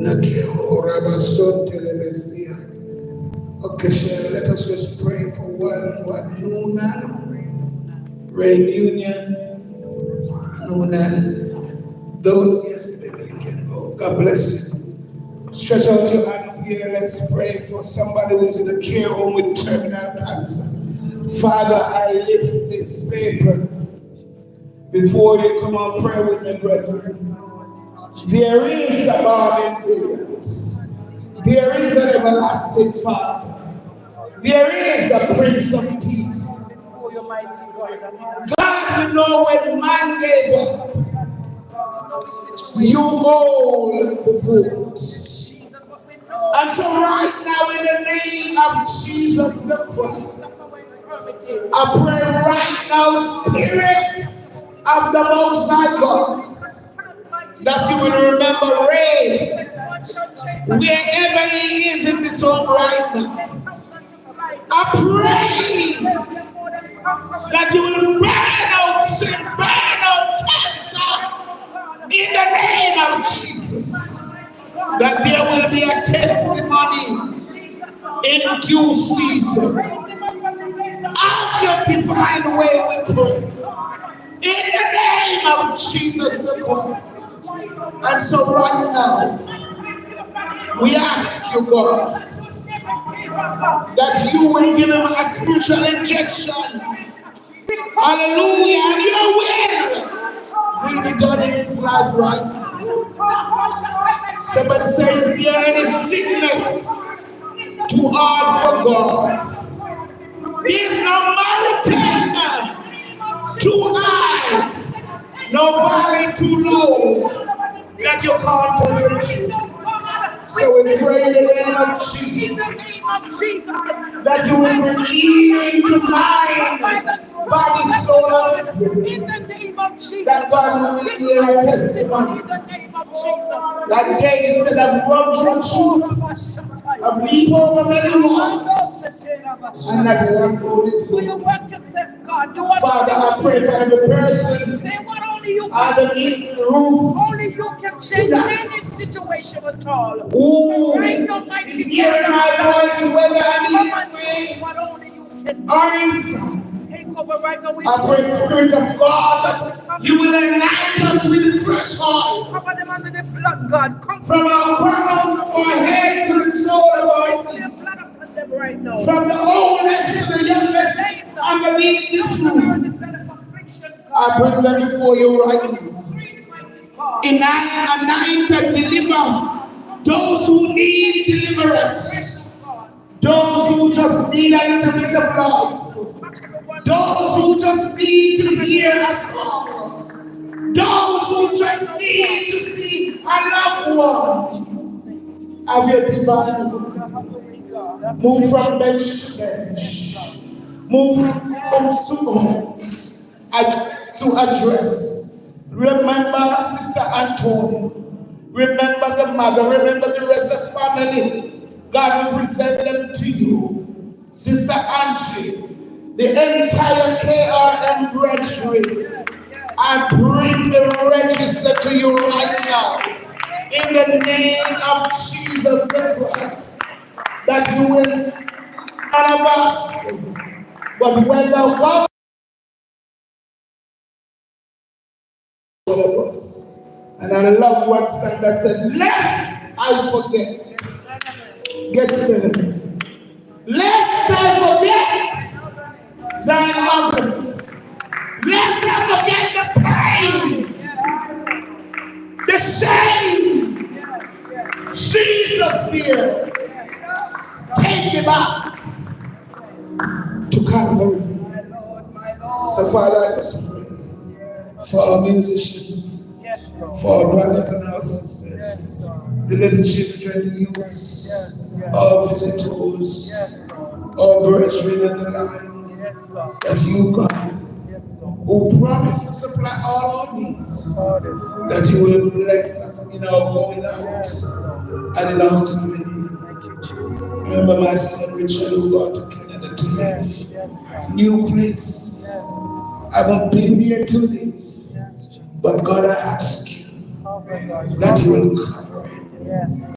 Okay, Sharon, let us just pray for one Noonan, reunion, Noonan. Those yesterday we can go. God bless you. Stretch out your hand here. Let's pray for somebody who's in a care home with terminal cancer. Father, I lift this paper before you. Come on, pray with me, brethren. There is a God in Gilead. There is an everlasting Father. There is a Prince of Peace. God, you know when man gave up, you hold the fort. And so right now in the name of Jesus the Christ, I pray right now, Spirit of the Most High God, that you will remember Ray, wherever he is in this home right now. I pray that you will burn out sin, burn out cancer in the name of Jesus. That there will be a testimony in due season. Have your divine way, we pray. In the name of Jesus the Christ. And so right now, we ask you, God, that you will give him a spiritual injection. Hallelujah. And your will be done in his life right now. Somebody say, is there any sickness too hard for God? Is no mountain too high, no valley too low that you can't touch. So we pray in the name of Jesus that you will bring healing to mind, body, soul, and spirit. That God will hear our testimony. Like David said, I've run through I've leaped over many walls, and that one road is good. Father, I pray for every person underneath the roof. Only you can change any situation at all. Ooh, is hearing my voice, whether I need what only you can do. I pray, Spirit of God, that you will unite us with fresh oil. Cover them under the blood, God. From our crown of our head to the sole of our feet. Right now. From the oldest to the youngest underneath this roof. I bring them before you right now. Anoint and deliver those who need deliverance. Those who just need a little bit of love. Those who just need to hear a song. Those who just need to see a loved one. Have your divine move from bench to bench. Move from homes to homes. Address to address. Remember Sister Antonia. Remember the mother. Remember the rest of the family. God will present them to you. Sister Angie. The entire KRM registry, I bring the register to you right now, in the name of Jesus the Christ, that you will, none of us, but whether one of us, and I love what Sandra said, lest I forget, get sinned, lest I forget, thine agony. Let's not forget the pain, the shame. Jesus, dear, take me back to Calvary. So, Father, I just pray for our musicians, for our brothers and our sisters, the little children, the youths, our visitors, our brethren in the line. That you, God, who promised to supply all our needs, that you will bless us in our going out and in our coming in. Remember my son Richard, who got to Canada to live. New place. I haven't been here to live. But God, I ask you that you will cover it.